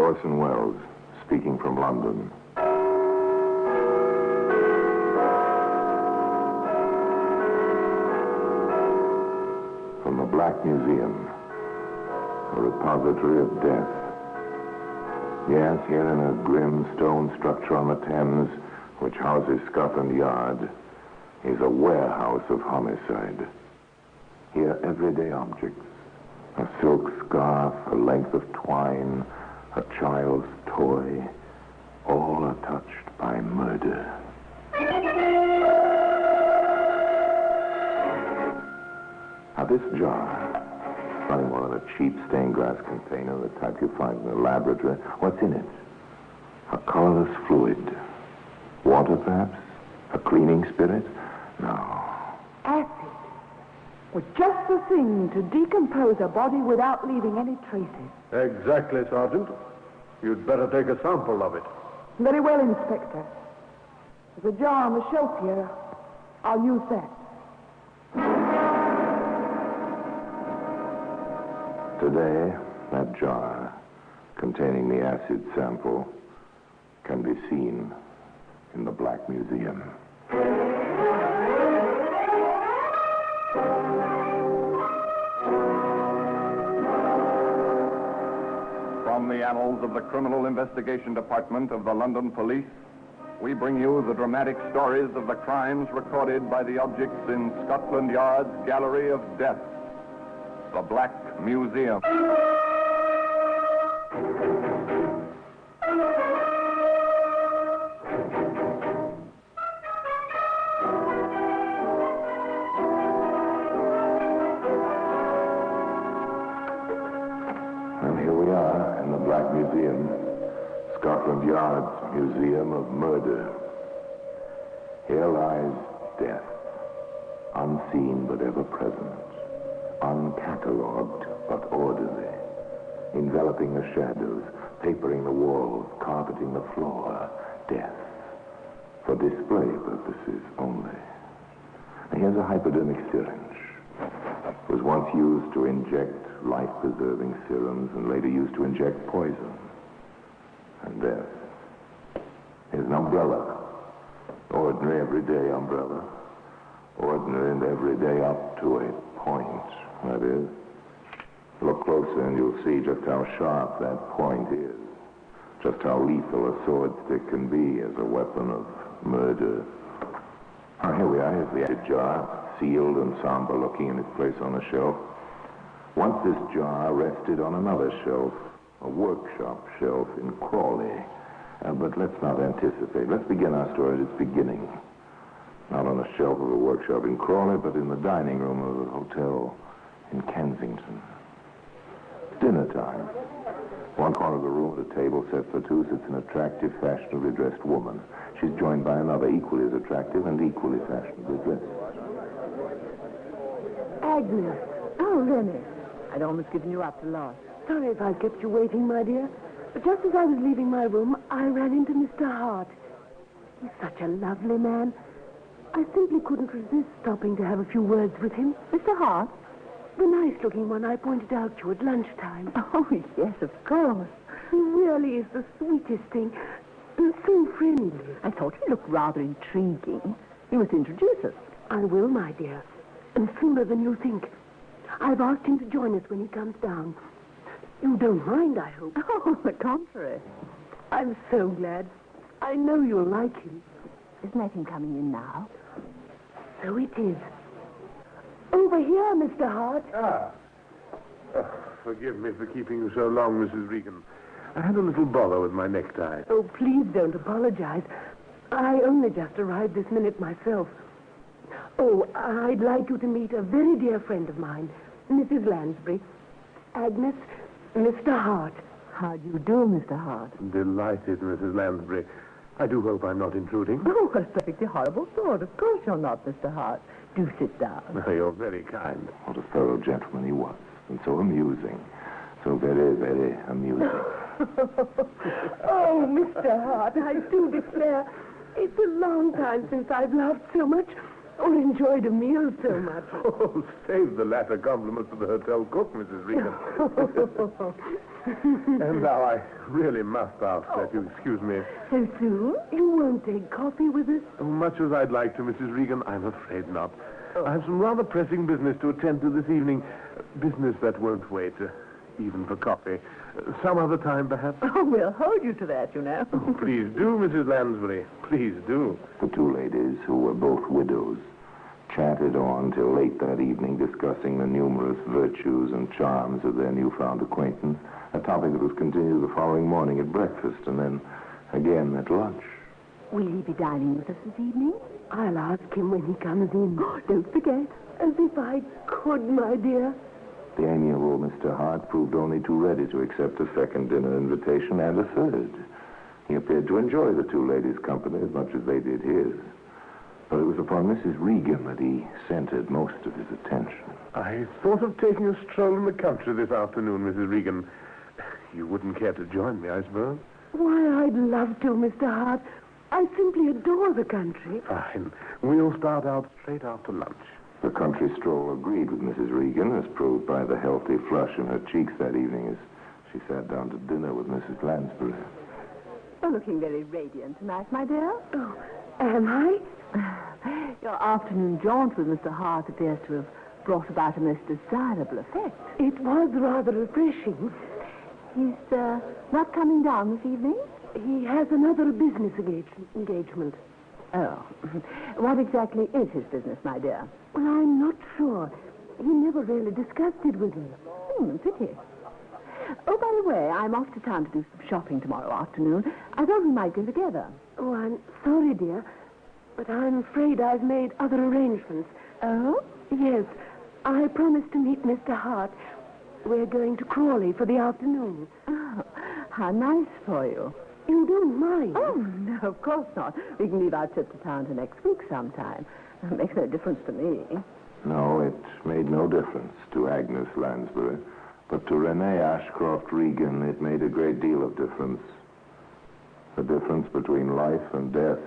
Orson Welles, speaking from London. From the Black Museum, a repository of death. Yes, here in a grim stone structure on the Thames, which houses Scotland Yard, is a warehouse of homicide. Here, everyday objects, a silk scarf, a length of twine, a child's toy, all are touched by murder. Now, this jar, nothing more than a cheap stained glass container, the type you find in a laboratory. What's in it? A colorless fluid. Water, perhaps? A cleaning spirit? No. Acid. Was just the thing to decompose a body without leaving any traces. Exactly, Sergeant. You'd better take a sample of it. Very well, Inspector. There's a jar on the shelf here. I'll use that. Today, that jar containing the acid sample can be seen in the Black Museum. From the annals of the Criminal Investigation Department of the London Police, we bring you the dramatic stories of the crimes recorded by the objects in Scotland Yard's Gallery of Death, the Black Museum. And here we are in the Black Museum, Scotland Yard's Museum of Murder. Here lies death, unseen but ever present, uncatalogued but orderly, enveloping the shadows, papering the walls, carpeting the floor. Death, for display purposes only. Now, here's a hypodermic syringe. It was once used to inject life-preserving serums and later used to inject poison. And death. Here's an umbrella. Ordinary, everyday umbrella. Ordinary and everyday up to a point, that is. Look closer and you'll see just how sharp that point is. Just how lethal a sword stick can be as a weapon of murder. Now, here we are. Here's the acid jar, sealed and somber looking in its place on the shelf. Once this jar rested on another shelf, a workshop shelf in Crawley. But let's not anticipate. Let's begin our story at its beginning. Not on the shelf of a workshop in Crawley, but in the dining room of a hotel in Kensington. Dinner time. One corner of the room at a table set for two sits an attractive, fashionably dressed woman. She's joined by another equally as attractive and equally fashionably dressed. Agnes. Oh, Lenny. I'd almost given you up to lost. Sorry if I've kept you waiting, my dear. But just as I was leaving my room, I ran into Mr. Hart. He's such a lovely man. I simply couldn't resist stopping to have a few words with him. Mr. Hart? The nice-looking one I pointed out to you at lunchtime. Oh, yes, of course. He really is the sweetest thing. And so friendly. I thought he looked rather intriguing. You must introduce us. I will, my dear. And sooner than you think. I've asked him to join us when he comes down. You don't mind, I hope. Oh, the contrary. I'm so glad. I know you'll like him. Isn't that him coming in now? So it is. Over here, Mr. Hart. Forgive me for keeping you so long, Mrs. Regan. I had a little bother with my necktie. Oh, please don't apologize. I only just arrived this minute myself. Oh, I'd like you to meet a very dear friend of mine, Mrs. Lansbury. Agnes, Mr. Hart. How do you do, Mr. Hart? Delighted, Mrs. Lansbury. I do hope I'm not intruding. Oh, a perfectly horrible thought. Of course you're not, Mr. Hart. Do sit down. You're very kind. What a thorough gentleman he was. And so amusing. So very, very amusing. Oh, Mr. Hart, I do declare, it's a long time since I've laughed so much or enjoyed a meal so much. Oh, save the latter compliments to the hotel cook, Mrs. Regan. And now I really must ask that you excuse me. So soon? You won't take coffee with us? Much as I'd like to, Mrs. Regan, I'm afraid not. I have some rather pressing business to attend to this evening. Business that won't wait, even for coffee. Some other time, perhaps? Oh, we'll hold you to that, you know. Please do, Mrs. Lansbury. Please do. The two ladies, who were both widows, chatted on till late that evening, discussing the numerous virtues and charms of their newfound acquaintance, a topic that was continued the following morning at breakfast and then again at lunch. Will he be dining with us this evening? I'll ask him when he comes in. Don't forget. As if I could, my dear. The amiable Mr. Hart proved only too ready to accept a second dinner invitation and a third. He appeared to enjoy the two ladies' company as much as they did his. But it was upon Mrs. Regan that he centered most of his attention. I thought of taking a stroll in the country this afternoon, Mrs. Regan. You wouldn't care to join me, I suppose? Why, I'd love to, Mr. Hart. I simply adore the country. Fine. We'll start out straight after lunch. The country stroll agreed with Mrs. Regan, as proved by the healthy flush in her cheeks that evening as she sat down to dinner with Mrs. Lansbury. You're looking very radiant tonight, my dear. Oh, am I? Your afternoon jaunt with Mr. Hart appears to have brought about a most desirable effect. It was rather refreshing. He's not coming down this evening? He has another business engagement. Oh. What exactly is his business, my dear? Well, I'm not sure. He never really discussed it with me. Pity. Oh, by the way, I'm off to town to do some shopping tomorrow afternoon. I thought we might go together. Oh, I'm sorry, dear, but I'm afraid I've made other arrangements. Oh? Yes, I promised to meet Mr. Hart. We're going to Crawley for the afternoon. Oh, how nice for you. You don't mind? Oh, no, of course not. We can leave our trip to town to next week sometime. It makes no difference to me. No, it made no difference to Agnes Lansbury. But to Renee Ashcroft Regan, it made a great deal of difference. The difference between life and death.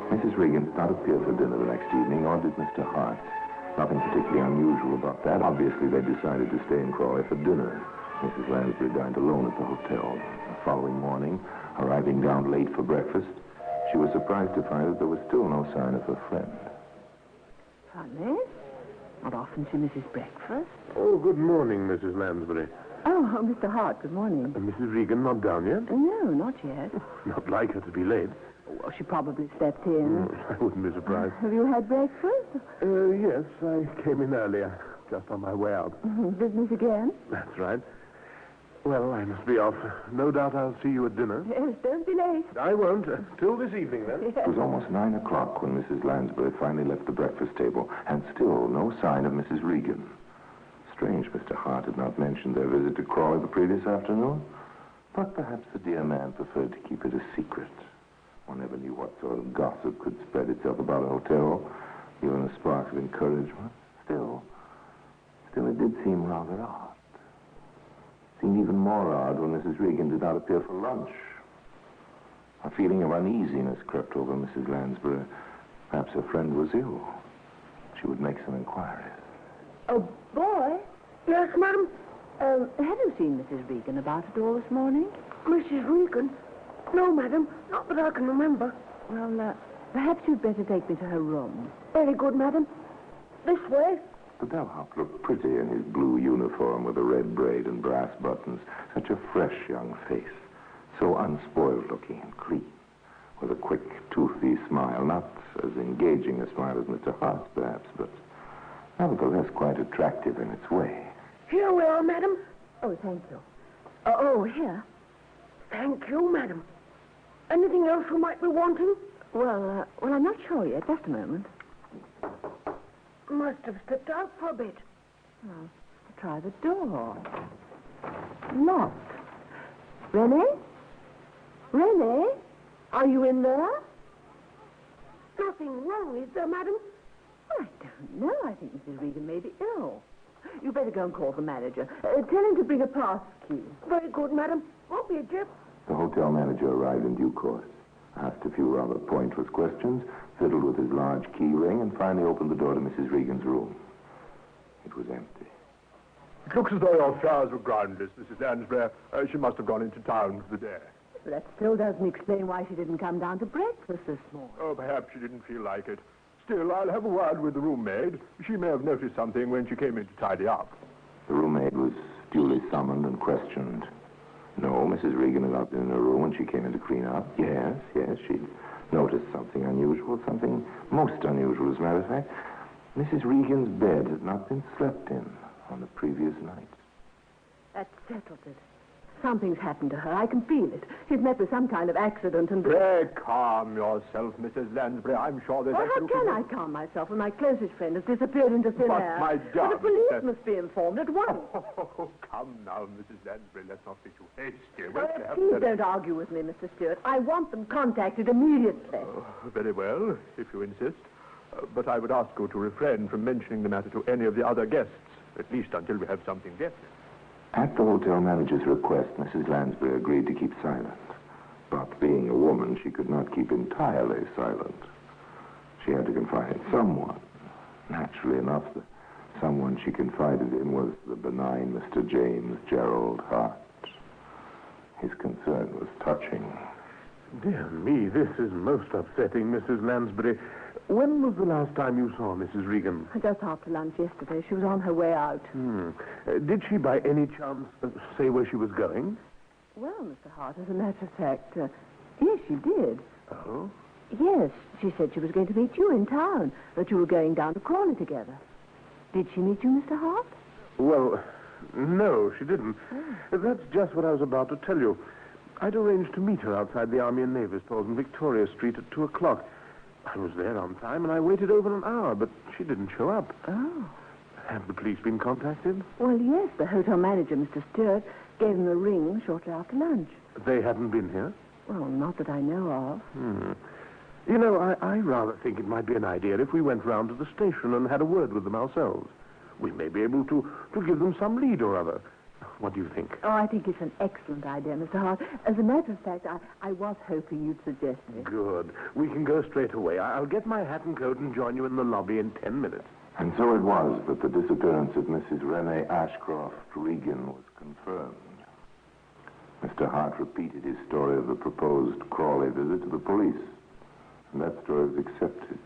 Mrs. Regan did not appear for dinner the next evening, nor did Mr. Hart. Nothing particularly unusual about that. Obviously, they decided to stay in Crawley for dinner. Mrs. Lansbury dined alone at the hotel. The following morning, arriving down late for breakfast, she was surprised to find that there was still no sign of her friend. Funny. Not often she misses breakfast. Oh, good morning, Mrs. Lansbury. Oh, Mr. Hart, good morning. Mrs. Regan not down yet? No, not yet. Not like her to be late. Well, she probably slept in. I wouldn't be surprised. Have you had breakfast? Yes, I came in earlier, just on my way out. Business again? That's right. Well, I must be off. No doubt I'll see you at dinner. Yes, don't be late. I won't. Till this evening, then. It was almost 9 o'clock when Mrs. Lansbury finally left the breakfast table, and still no sign of Mrs. Regan. Strange Mr. Hart had not mentioned their visit to Crawley the previous afternoon. But perhaps the dear man preferred to keep it a secret. One never knew what sort of gossip could spread itself about a hotel, given a spark of encouragement. Still, it did seem rather odd. It seemed even more odd when Mrs. Regan did not appear for lunch. A feeling of uneasiness crept over Mrs. Lansbury. Perhaps her friend was ill. She would make some inquiries. Oh, boy. Yes, madam? Have you seen Mrs. Regan about at all this morning? Mrs. Regan? No, madam. Not that I can remember. Well, perhaps you'd better take me to her room. Very good, madam. This way. The bellhop looked pretty in his blue uniform with a red braid and brass buttons. Such a fresh young face. So unspoiled looking and clean. With a quick, toothy smile. Not as engaging a smile as Mr. Hart's, perhaps, but nevertheless quite attractive in its way. Here we are, madam. Oh, thank you. Oh, here. Thank you, madam. Anything else you might be wanting? Well, I'm not sure yet. Just a moment. Must have stepped out for a bit. I'll try the door. Locked. Renee? Renee? Are you in there? Nothing wrong, is there, madam? I don't know. I think Mrs. Regan may be ill. You better go and call the manager. Tell him to bring a pass key. Very good, madam. Won't be a chip. The hotel manager arrived in due course, asked a few rather pointless questions, fiddled with his large key ring, and finally opened the door to Mrs. Regan's room. It was empty. It looks as though your affairs were groundless, Mrs. Lansbury. She must have gone into town for the day. But that still doesn't explain why she didn't come down to breakfast this morning. Oh, perhaps she didn't feel like it. Still, I'll have a word with the room maid. She may have noticed something when she came in to tidy up. The room maid was duly summoned and questioned. No, Mrs. Regan had not been in her room when she came in to clean up. Yes, she'd noticed something unusual, something most unusual, as a matter of fact. Mrs. Regan's bed had not been slept in on the previous night. That settles it. Something's happened to her. I can feel it. She's met with some kind of accident and... Pray calm yourself, Mrs. Lansbury. I'm sure there's... Well, how can I calm myself when my closest friend has disappeared into thin But, air? my Well, darling, the police that- must be informed at once. Oh, come now, Mrs. Lansbury. Let's not be too hasty. Well, please don't argue with me, Mr. Stewart. I want them contacted immediately. Very well, if you insist. But I would ask you to refrain from mentioning the matter to any of the other guests, at least until we have something definite. At the hotel manager's request, Mrs. Lansbury agreed to keep silent. But being a woman, she could not keep entirely silent. She had to confide in someone. Naturally enough, the someone she confided in was the benign Mr. James Gerald Hart. His concern was touching. Dear me, this is most upsetting, Mrs. Lansbury. When was the last time you saw Mrs. Regan? Just after lunch yesterday. She was on her way out. Did she by any chance say where she was going? Well, Mr. Hart, as a matter of fact, yes, she did. Oh? Yes, she said she was going to meet you in town, that you were going down to Crawley together. Did she meet you, Mr. Hart? Well, no, she didn't. That's just what I was about to tell you. I'd arranged to meet her outside the Army and Navy Stores on Victoria Street at 2 o'clock. I was there on time, and I waited over an hour, but she didn't show up. Oh. Have the police been contacted? Well, yes, the hotel manager, Mr. Stewart, gave them a ring shortly after lunch. They hadn't been here? Well, not that I know of. You know, I rather think it might be an idea if we went round to the station and had a word with them ourselves. We may be able to give them some lead or other. What do you think? Oh, I think it's an excellent idea, Mr. Hart. As a matter of fact, I was hoping you'd suggest it. Good. We can go straight away. I'll get my hat and coat and join you in the lobby in 10 minutes. And so it was that the disappearance of Mrs. Renee Ashcroft Regan was confirmed. Mr. Hart repeated his story of the proposed Crawley visit to the police, and that story was accepted.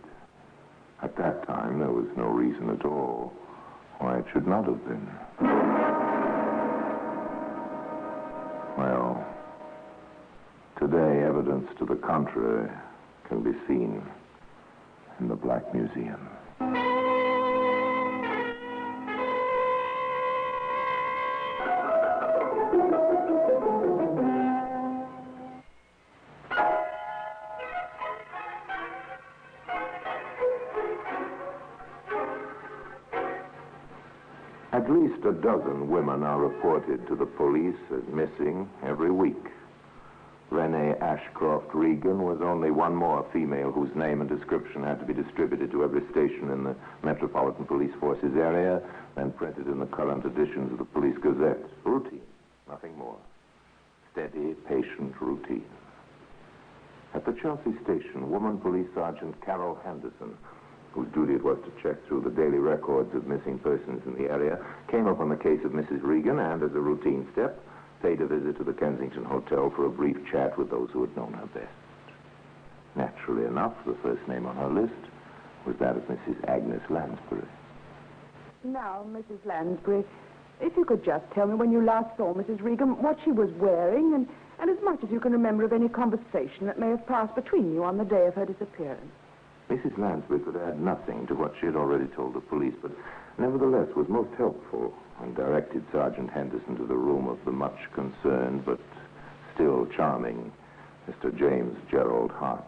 At that time, there was no reason at all why it should not have been. Well, today evidence to the contrary can be seen in the Black Museum. At least a dozen women are reported to the police as missing every week. Renee Ashcroft Regan was only one more female whose name and description had to be distributed to every station in the Metropolitan Police Force's area and printed in the current editions of the Police Gazette. Routine, nothing more. Steady, patient routine. At the Chelsea station, Woman Police Sergeant Carol Henderson, whose duty it was to check through the daily records of missing persons in the area, came up on the case of Mrs. Regan and, as a routine step, paid a visit to the Kensington Hotel for a brief chat with those who had known her best. Naturally enough, the first name on her list was that of Mrs. Agnes Lansbury. Now, Mrs. Lansbury, if you could just tell me when you last saw Mrs. Regan, what she was wearing, and as much as you can remember of any conversation that may have passed between you on the day of her disappearance. Mrs. Lansbury could add nothing to what she had already told the police, but nevertheless was most helpful and directed Sergeant Henderson to the room of the much concerned but still charming Mr. James Gerald Hart.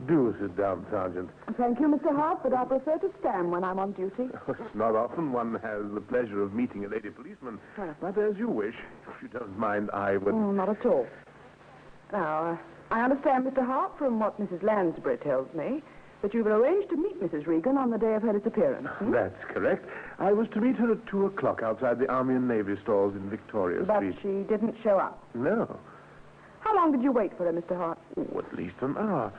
Do sit down, Sergeant. Thank you, Mr. Hart, but I prefer to stand when I'm on duty. It's not often one has the pleasure of meeting a lady policeman. But as you wish, if you don't mind, I would... Oh, not at all. Now, I understand, Mr. Hart, from what Mrs. Lansbury tells me, that you've arranged to meet Mrs. Regan on the day of her disappearance. That's correct. I was to meet her at 2 o'clock outside the Army and Navy stores in Victoria But Street. she didn't show up. No. How long did you wait for her, Mr. Hart? Oh, at least an hour.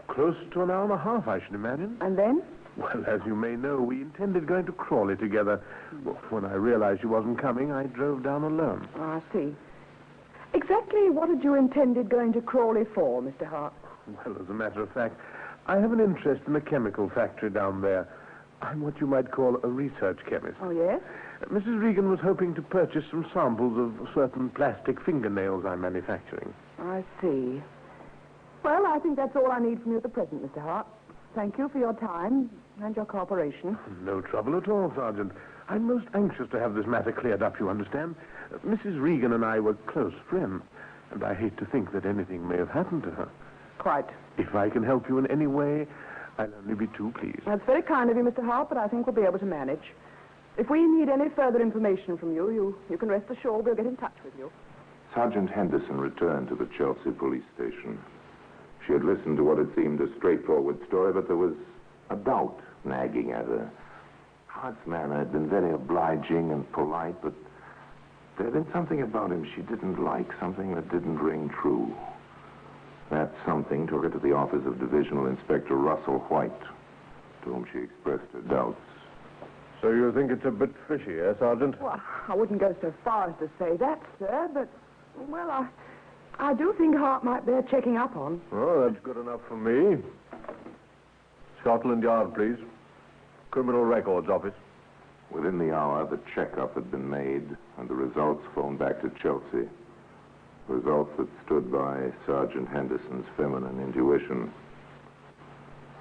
Close to an hour and a half, I should imagine. And then? Well, as you may know, we intended going to Crawley together. Well, when I realized she wasn't coming, I drove down alone. Oh, I see. Exactly what had you intended going to Crawley for, Mr. Hart? Well, as a matter of fact, I have an interest in a chemical factory down there. I'm what you might call a research chemist. Oh, yes? Mrs. Regan was hoping to purchase some samples of certain plastic fingernails I'm manufacturing. I see. Well, I think that's all I need from you at the present, Mr. Hart. Thank you for your time and your cooperation. No trouble at all, Sergeant. I'm most anxious to have this matter cleared up, you understand. Mrs. Regan and I were close friends, and I hate to think that anything may have happened to her. Quite. If I can help you in any way, I'll only be too pleased. That's very kind of you, Mr. Hart, but I think we'll be able to manage. If we need any further information from you, you can rest assured we'll get in touch with you. Sergeant Henderson returned to the Chelsea police station. She had listened to what had seemed a straightforward story, but there was a doubt nagging at her. Hart's manner had been very obliging and polite, but there had been something about him she didn't like, something that didn't ring true. That something took her to the office of Divisional Inspector Russell White, to whom she expressed her doubts. So you think it's a bit fishy, eh, Sergeant? Well, I wouldn't go so far as to say that, sir, but, well, I do think Hart might bear checking up on. Oh, that's good enough for me. Scotland Yard, please. Criminal Records Office. Within the hour, the checkup had been made, and the results phoned back to Chelsea. Results that stood by Sergeant Henderson's feminine intuition.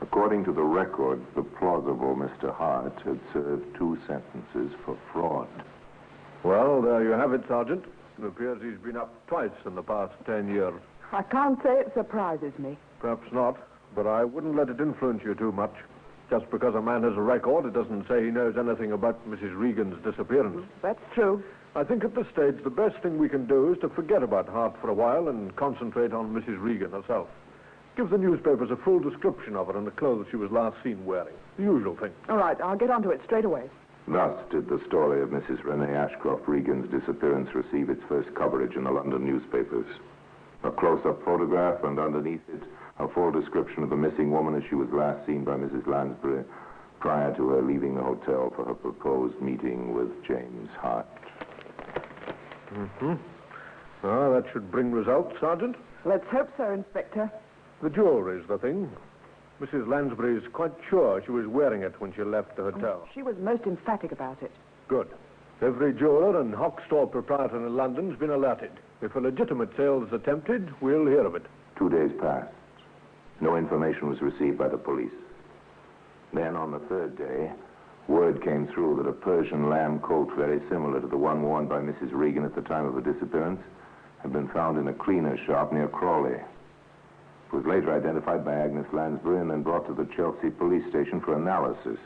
According to the record, the plausible Mr. Hart had served 2 sentences for fraud. Well, there you have it, Sergeant. It appears he's been up twice in the past 10 years. I can't say it surprises me. Perhaps not, but I wouldn't let it influence you too much. Just because a man has a record, it doesn't say he knows anything about Mrs. Regan's disappearance. That's true. I think at this stage, the best thing we can do is to forget about Hart for a while and concentrate on Mrs. Regan herself. Give the newspapers a full description of her and the clothes she was last seen wearing. The usual thing. All right, I'll get onto it straight away. Thus did the story of Mrs. Renee Ashcroft Regan's disappearance receive its first coverage in the London newspapers. A close-up photograph, and underneath it, a full description of the missing woman as she was last seen by Mrs. Lansbury prior to her leaving the hotel for her proposed meeting with James Hart. Mm-hmm. Ah, that should bring results, Sergeant. Let's hope so, Inspector. The jewelry's the thing. Mrs. Lansbury's quite sure she was wearing it when she left the hotel. She was most emphatic about it. Good. Every jeweler and hock store proprietor in London's been alerted. If a legitimate sale is attempted, we'll hear of it. 2 days passed. No information was received by the police. Then, on the 3rd day, word came through that a Persian lamb coat very similar to the one worn by Mrs. Regan at the time of her disappearance had been found in a cleaner's shop near Crawley. It was later identified by Agnes Lansbury and then brought to the Chelsea police station for analysis.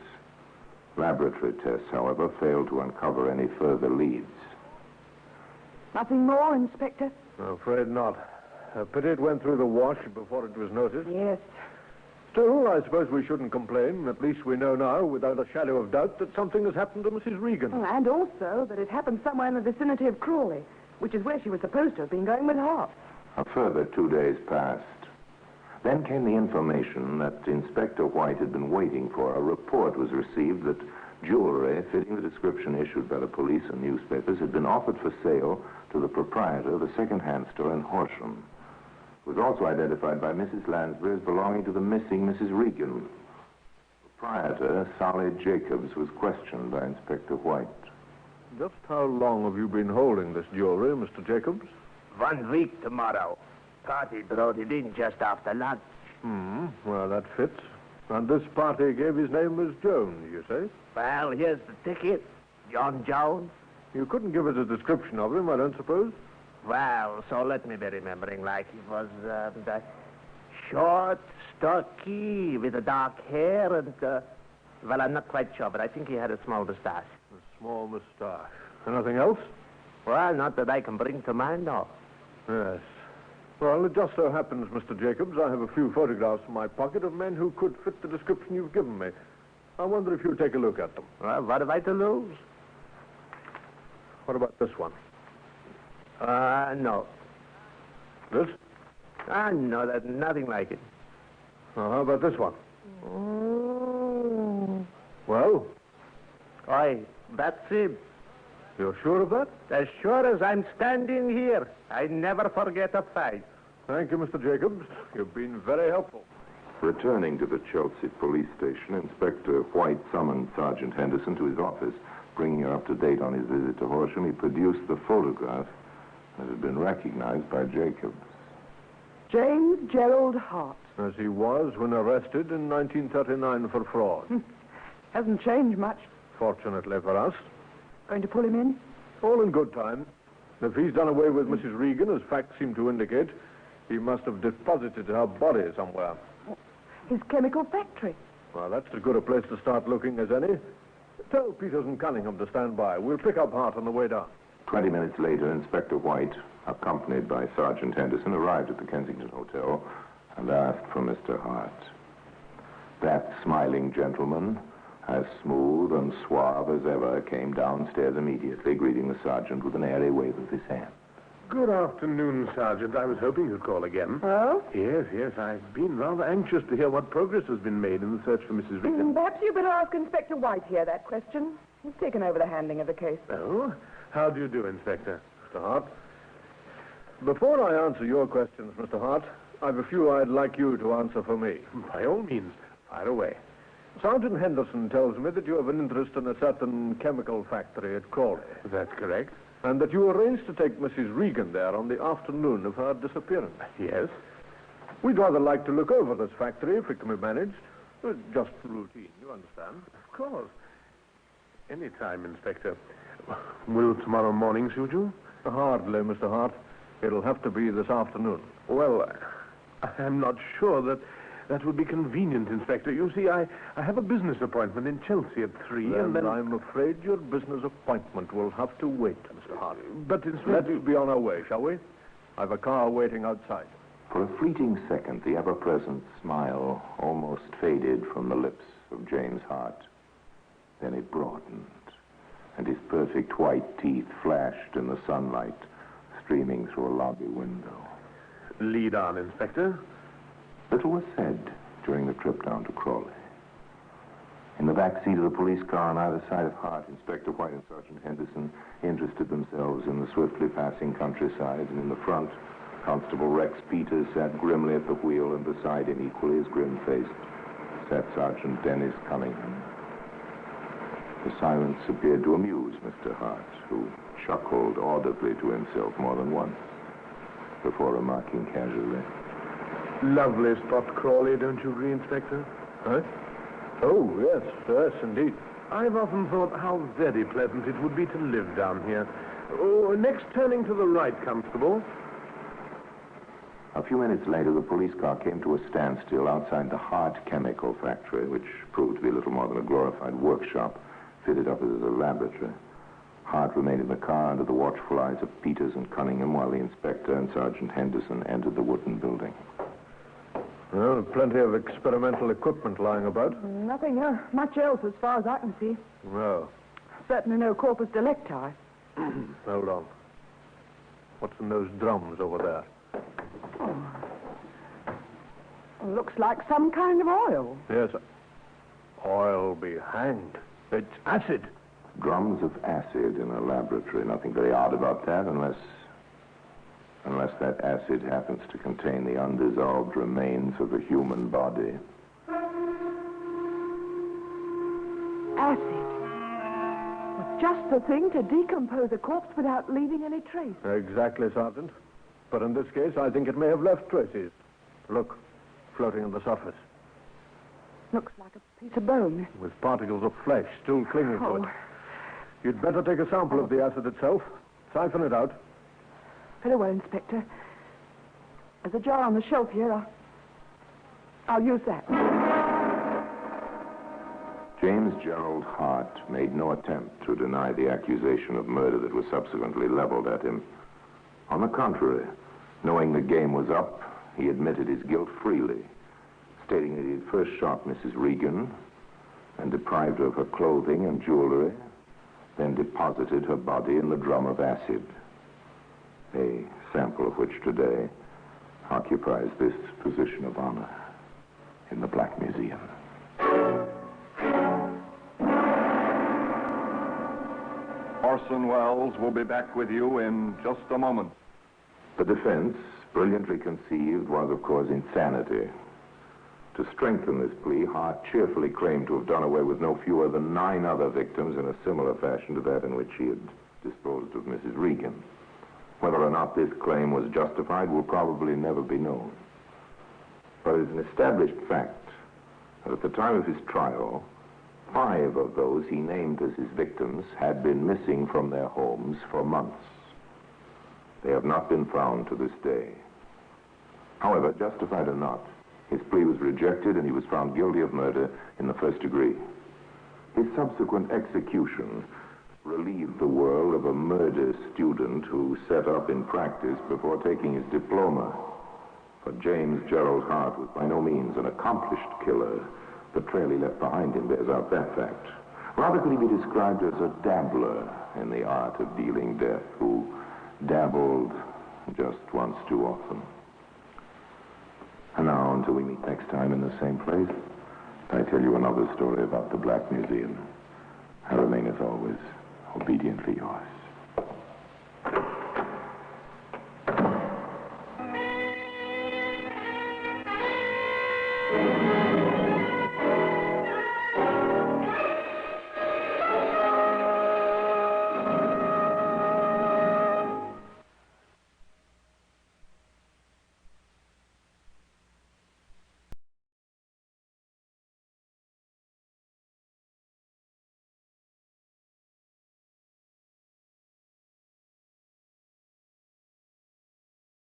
Laboratory tests, however, failed to uncover any further leads. Nothing more, Inspector? Afraid not. Pity it went through the wash before it was noticed. Yes. Still, I suppose we shouldn't complain. At least we know now, without a shadow of doubt, that something has happened to Mrs. Regan. And also that it happened somewhere in the vicinity of Crawley, which is where she was supposed to have been going with Hart. A further 2 days passed. Then came the information that Inspector White had been waiting for. A report was received that jewelry fitting the description issued by the police and newspapers had been offered for sale to the proprietor of a second-hand store in Horsham. It was also identified by Mrs. Lansbury as belonging to the missing Mrs. Regan. Proprietor, Sally Jacobs, was questioned by Inspector White. Just how long have you been holding this jewelry, Mr. Jacobs? 1 week tomorrow. Party brought it in just after lunch. Well, that fits. And this party gave his name as Jones, you say? Well, here's the ticket. John Jones. You couldn't give us a description of him, I don't suppose? Well, so let me be remembering like he was short, stocky, with a dark hair, and, well, I'm not quite sure, but I think he had a small mustache. A small mustache. Anything else? Well, not that I can bring to mind, no. Yes. Well, it just so happens, Mr. Jacobs, I have a few photographs in my pocket of men who could fit the description you've given me. I wonder if you'll take a look at them. Well, what have I to lose? What about this one? No. This? No, that's nothing like it. How about this one? Well? Aye, that's it. You're sure of that? As sure as I'm standing here, I never forget a fight. Thank you, Mr. Jacobs. You've been very helpful. Returning to the Chelsea police station, Inspector White summoned Sergeant Henderson to his office, bringing her up to date on his visit to Horsham. He produced the photograph that had been recognized by Jacobs. James Gerald Hart. As he was when arrested in 1939 for fraud. Hasn't changed much. Fortunately for us. Going to pull him in? All in good time. If he's done away with Mrs. Regan, as facts seem to indicate, he must have deposited her body somewhere. His chemical factory. Well, that's as good a place to start looking as any. Tell Peters and Cunningham to stand by. We'll pick up Hart on the way down. 20 minutes later, Inspector White, accompanied by Sergeant Henderson, arrived at the Kensington Hotel and asked for Mr. Hart. That smiling gentleman, as smooth and suave as ever, came downstairs immediately, greeting the sergeant with an airy wave of his hand. Good afternoon, Sergeant. I was hoping you'd call again. Oh? Yes. I've been rather anxious to hear what progress has been made in the search for Mrs. Regan. Perhaps you better ask Inspector White here that question. He's taken over the handling of the case. Oh? How do you do, Inspector? Mr. Hart. Before I answer your questions, Mr. Hart, I've a few I'd like you to answer for me. By all means, fire away. Sergeant Henderson tells me that you have an interest in a certain chemical factory at Crawley. That's correct. And that you arranged to take Mrs. Regan there on the afternoon of her disappearance. Yes. We'd rather like to look over this factory if it can be managed. Just routine, you understand? Of course. Any time, Inspector. Will tomorrow morning suit you? Hardly, Mr. Hart. It'll have to be this afternoon. Well, I'm not sure that would be convenient, Inspector. You see, I have a business appointment in Chelsea at 3, and then... I'm afraid your business appointment will have to wait, Mr. Hart. But, Inspector... Let's be on our way, shall we? I've a car waiting outside. For a fleeting second, the ever-present smile almost faded from the lips of James Hart. Then it broadened, and his perfect white teeth flashed in the sunlight streaming through a lobby window. Lead on, Inspector. Little was said during the trip down to Crawley. In the back seat of the police car on either side of Hart, Inspector White and Sergeant Henderson interested themselves in the swiftly passing countryside, and in the front, Constable Rex Peters sat grimly at the wheel, and beside him, equally as grim-faced, sat Sergeant Dennis Cunningham. The silence appeared to amuse Mr. Hart, who chuckled audibly to himself more than once before remarking casually, Lovely spot, Crawley, don't you agree, Inspector? Huh? Oh, yes, indeed. I've often thought how very pleasant it would be to live down here. Oh, next turning to the right, Constable. A few minutes later, the police car came to a standstill outside the Hart Chemical Factory, which proved to be little more than a glorified workshop fitted up as a laboratory. Hart remained in the car under the watchful eyes of Peters and Cunningham while the inspector and Sergeant Henderson entered the wooden building. Well, plenty of experimental equipment lying about. Nothing much else as far as I can see. Well, Certainly no corpus delicti. hold on. What's in those drums over there? Looks like some kind of oil. Yes. Oil be hanged. It's acid. Drums of acid in a laboratory. Nothing very odd about that, unless that acid happens to contain the undissolved remains of a human body. Acid. Just the thing to decompose a corpse without leaving any trace. Exactly, Sergeant. But in this case, I think it may have left traces. Look, floating on the surface, Looks like a piece of bone. with particles of flesh still clinging to it. You'd better take a sample of the acid itself, siphon it out. Very well, Inspector. There's a jar on the shelf here. I'll use that. James Gerald Hart made no attempt to deny the accusation of murder that was subsequently leveled at him. On the contrary, Knowing the game was up, he admitted his guilt freely, stating that he had first shot Mrs. Regan and deprived her of her clothing and jewelry, then deposited her body in the drum of acid, a sample of which today occupies this position of honor in the Black Museum. Orson Welles will be back with you in just a moment. The defense, brilliantly conceived, was, of course, insanity. To strengthen this plea, Hart cheerfully claimed to have done away with no fewer than 9 other victims in a similar fashion to that in which he had disposed of Mrs. Regan. Whether or not this claim was justified will probably never be known. But it's an established fact that at the time of his trial, 5 of those he named as his victims had been missing from their homes for months. They have not been found to this day. However, justified or not, his plea was rejected and he was found guilty of murder in the first degree. His subsequent execution relieved the world of a murder student who set up in practice before taking his diploma. For James Gerald Hart was by no means an accomplished killer. The trail he left behind him bears out that fact. Rather could he be described as a dabbler in the art of dealing death, who dabbled just once too often. And now, until we meet next time in the same place, I tell you another story about the Black Museum. I remain, as always, obediently yours.